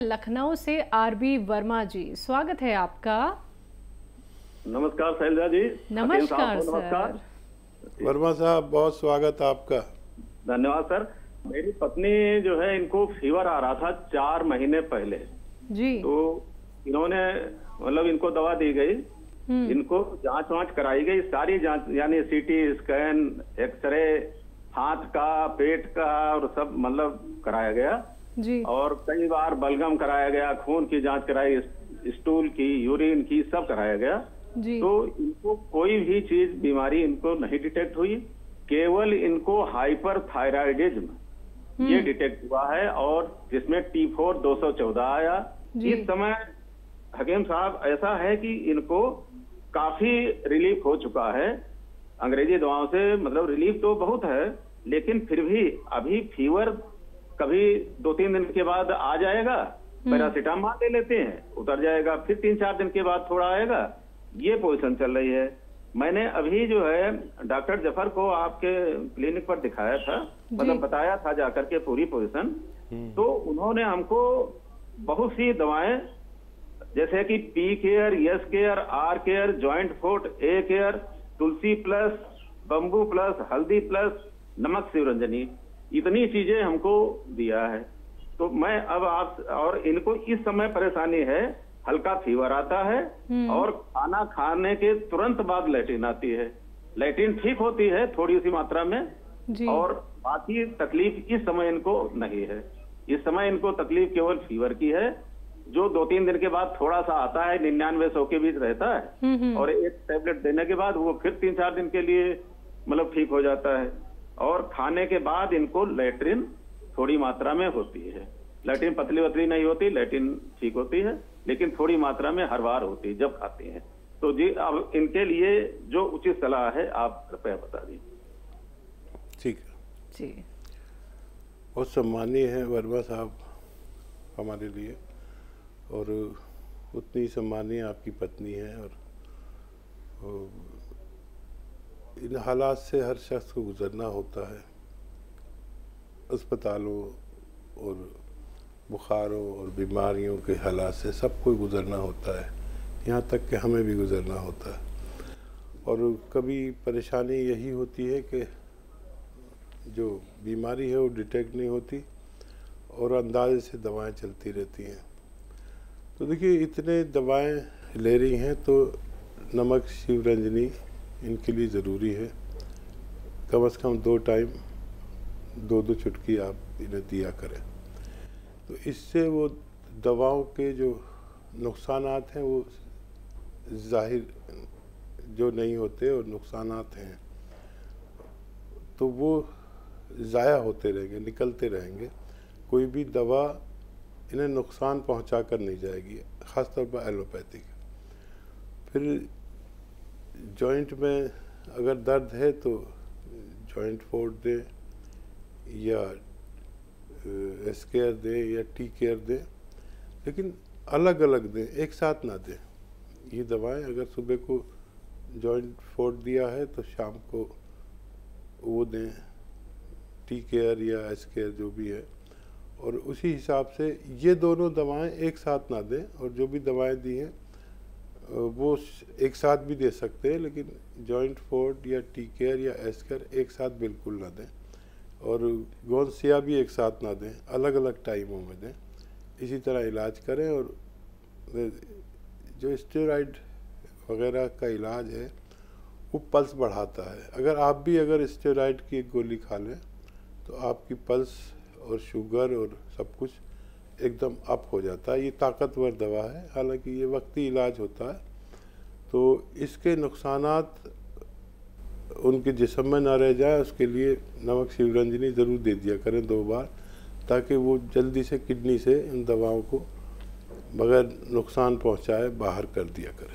लखनऊ से आरबी वर्मा जी, स्वागत है आपका। नमस्कार शैलजा जी। नमस्कार सर। वर्मा साहब, बहुत स्वागत आपका। धन्यवाद सर। मेरी पत्नी जो है, इनको फीवर आ रहा था 4 महीने पहले जी। तो इन्होंने मतलब इनको दवा दी गई, इनको जांच वांच कराई गई, सारी जांच यानी सीटी स्कैन, एक्सरे, हाथ का, पेट का और सब मतलब कराया गया जी। और कई बार बलगम कराया गया, खून की जांच कराई, स्टूल की, यूरिन की, सब कराया गया जी। तो इनको कोई भी चीज बीमारी इनको नहीं डिटेक्ट हुई। केवल इनको हाइपर थायराइडिज्म ये डिटेक्ट हुआ है और जिसमें T4 214 आया। इस समय हकीम साहब ऐसा है कि इनको काफी रिलीफ हो चुका है अंग्रेजी दवाओं से, मतलब रिलीफ तो बहुत है लेकिन फिर भी अभी फीवर कभी 2-3 दिन के बाद आ जाएगा, पैरासीटामोल ले लेते हैं, उतर जाएगा, फिर 3-4 दिन के बाद थोड़ा आएगा, ये पोजीशन चल रही है। मैंने अभी जो है डॉक्टर जफर को आपके क्लिनिक पर दिखाया था, मतलब बताया था जाकर के पूरी पोजीशन, तो उन्होंने हमको बहुत सी दवाएं जैसे कि P care, S care, R care, joint fort, A care, Tulsi plus, bamboo plus, Haldi plus, नमक शिवरंजनी, इतनी चीजें हमको दिया है। तो मैं अब आप और इनको इस समय परेशानी है, हल्का फीवर आता है और खाना खाने के तुरंत बाद लैट्रिन आती है। लैट्रिन ठीक होती है थोड़ी सी मात्रा में जी। और बाकी तकलीफ इस समय इनको नहीं है। इस समय इनको तकलीफ केवल फीवर की है, जो 2-3 दिन के बाद थोड़ा सा आता है, 99-100 के बीच रहता है और एक टैबलेट देने के बाद वो फिर 3-4 दिन के लिए मतलब ठीक हो जाता है। और खाने के बाद इनको लैट्रिन थोड़ी मात्रा में होती है। लैट्रिन पतली वतली नहीं होती, लैट्रिन ठीक होती है लेकिन थोड़ी मात्रा में हर बार होती है जब खाते हैं। तो जी अब इनके लिए जो उचित सलाह है आप कृपया बता दीजिए। ठीक है जी। बहुत सम्मानीय है वर्मा साहब हमारे लिए और उतनी सम्मानीय आपकी पत्नी है और इन हालात से हर शख्स को गुजरना होता है। अस्पतालों और बुखारों और बीमारियों के हालात से सबको गुजरना होता है, यहाँ तक कि हमें भी गुजरना होता है। और कभी परेशानी यही होती है कि जो बीमारी है वो डिटेक्ट नहीं होती और अंदाजे से दवाएं चलती रहती हैं। तो देखिए इतने दवाएं ले रही हैं तो नमक शिवरंजनी इनके लिए ज़रूरी है। कम से कम 2 टाइम 2-2 चुटकी आप इन्हें दिया करें, तो इससे वो दवाओं के जो नुकसानात हैं वो जाहिर जो नहीं होते और नुकसानात हैं तो वो ज़ाया होते रहेंगे, निकलते रहेंगे। कोई भी दवा इन्हें नुकसान पहुंचा कर नहीं जाएगी, ख़ासतौर पर एलोपैथिक। फिर जॉइंट में अगर दर्द है तो जॉइंट फोर्ट दें या एस केयर दें या टी केयर दें, लेकिन अलग अलग दें, एक साथ ना दें। ये दवाएं अगर सुबह को जॉइंट फोर्ट दिया है तो शाम को वो दें, टी केयर या एस केयर जो भी है, और उसी हिसाब से ये दोनों दवाएं एक साथ ना दें। और जो भी दवाएं दी हैं वो एक साथ भी दे सकते हैं, लेकिन जॉइंट फोर्ट या टी केयर या एस केयर एक साथ बिल्कुल ना दें और गोंसिया भी एक साथ ना दें, अलग अलग टाइमों में दें। इसी तरह इलाज करें। और जो स्टेरॉइड वगैरह का इलाज है वो पल्स बढ़ाता है। अगर स्टेरॉइड की एक गोली खा लें तो आपकी पल्स और शुगर और सब कुछ एकदम अप हो जाता है। ये ताकतवर दवा है, हालांकि ये वक्ती इलाज होता है। तो इसके नुकसानात उनके जिस्म में ना रह जाए उसके लिए नमक शिवरंजनी ज़रूर दे दिया करें 2 बार, ताकि वो जल्दी से किडनी से इन दवाओं को बगैर नुकसान पहुंचाए बाहर कर दिया करें।